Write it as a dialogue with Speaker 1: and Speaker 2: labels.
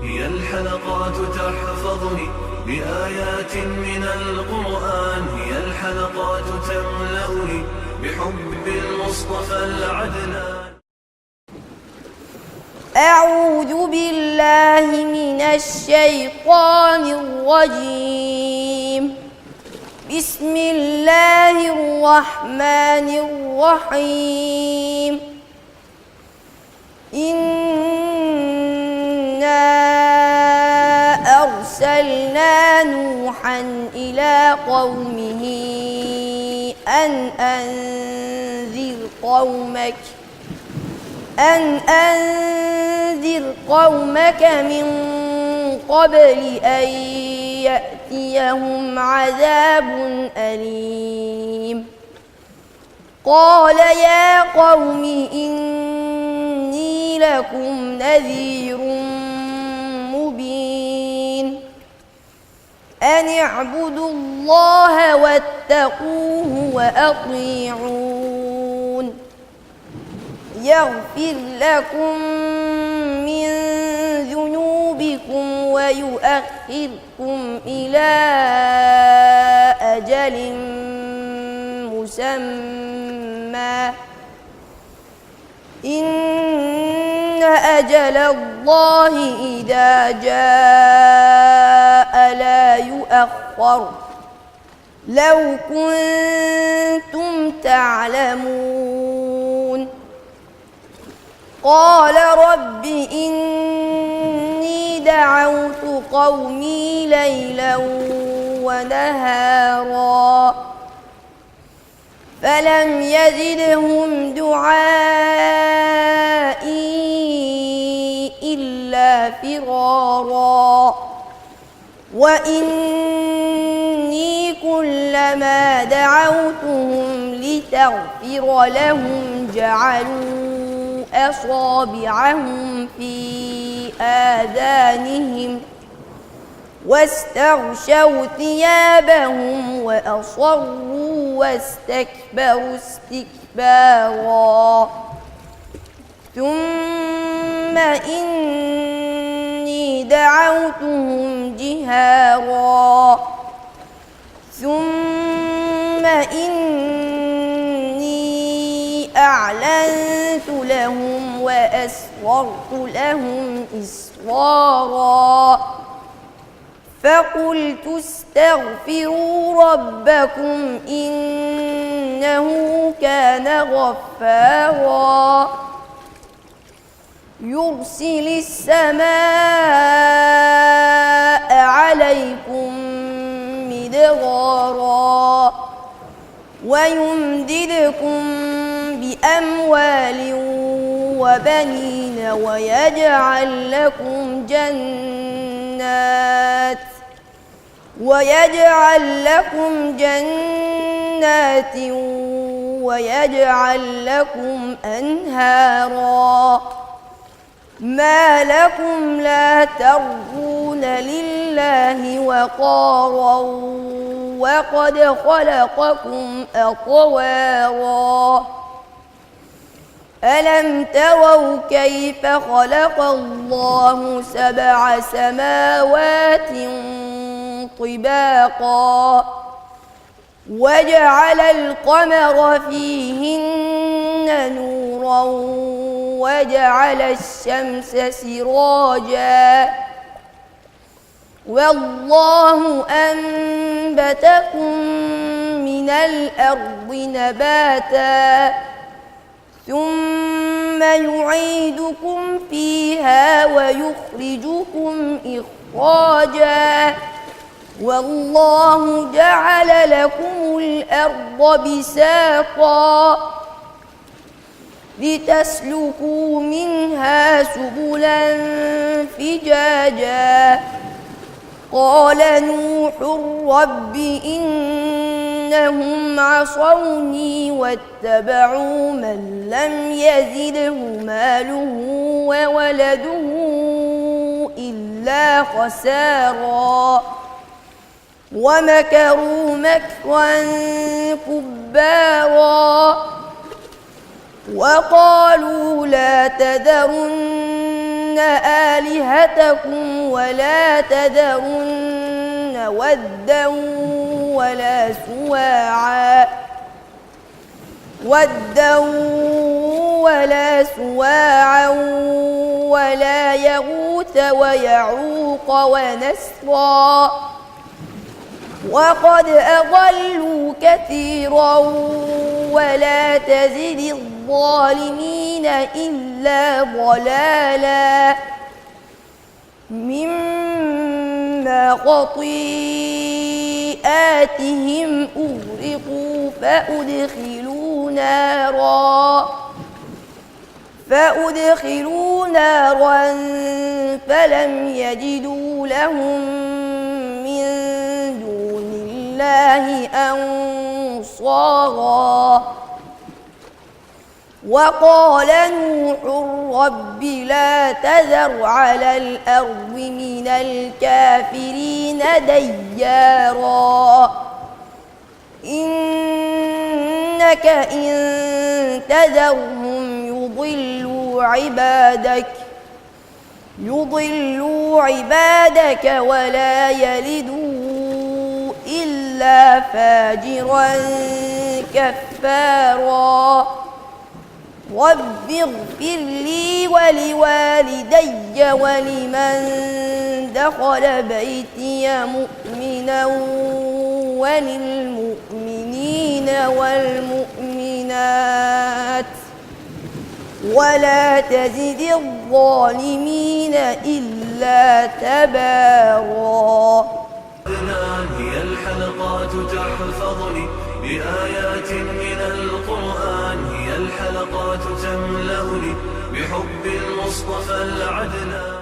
Speaker 1: هي الحلقات تحفظني بآيات من القرآن، هي الحلقات تملأني بحب المصطفى العدنان.
Speaker 2: أعوذ بالله من الشيطان الرجيم. بسم الله الرحمن الرحيم. إنا أرسلنا نوحا إلى قومه أن أنذر قومك من قبل أن يأتيهم عذاب أليم. قال يا قوم إني لكم نذير مبين. أن اعبدوا الله واتقوه وأطيعون. يغفر لكم من ذنوبكم ويؤخركم إلى أجل مسمى. إن أجل الله إذا جاء لا يؤخر. لو كنتم تعلمون. قال رب إني دعوت قومي ليلا ونهارا فلم يزدهم دعائي إلا فرارا. وإني كلما دعوتهم لتغفر لهم جعلوا أصابعهم في آذانهم واستغشوا ثيابهم وأصروا واستكبروا استكبارا. ثم إني دعوتهم جهارا ثم إني أعلنت لهم وأسررت لهم إسرارا. فقلت استغفروا ربكم إنه كان غفارا. يرسل السماء عليكم مدرارا ويمددكم بأموال وبنين ويجعل لكم جنات ويجعل لكم أنهارا. ما لكم لا ترجون لله وقارا وقد خلقكم أطوارا. ألم تروا كيف خلق الله 7 سماوات طباقا وجعل القمر فيهن نورا وجعل الشمس سراجا. والله أنبتكم من الأرض نباتا ثم يعيدكم فيها ويخرجكم إخراجا. والله جعل لكم الأرض بساطا لتسلكوا منها سبلا فجاجا. قال نوح رب إنهم عصوني واتبعوا من لم يزده ماله وولده إلا خسارا. ومكروا مكرا كبارا وقالوا لا تذرن آلهتكم ولا تذرن ودا ولا سواعا ولا يغوث ويعوق ونسرا وقد أضلوا كثيرا ولا تزد الظالمين إلا ضلالا مما خطيئاتهم أغرقوا فأدخلوا نارا فلم يجدوا لهم من دون الله أنصارا وقال نوح رب لا تذر على الأرض من الكافرين ديارا إنك إن تذرهم يضلوا عبادك ولا يلدوا إلا فاجرا كفارا رب اغفر لي ولوالدي ولمن دخل بيتي مؤمنا وللمؤمنين والمؤمنات ولا تزد الظالمين إلا تبارا.
Speaker 1: هي الحلقات تحفظني بآيات من القرآن، هي الحلقات تملأني بحب المصطفى العدنان.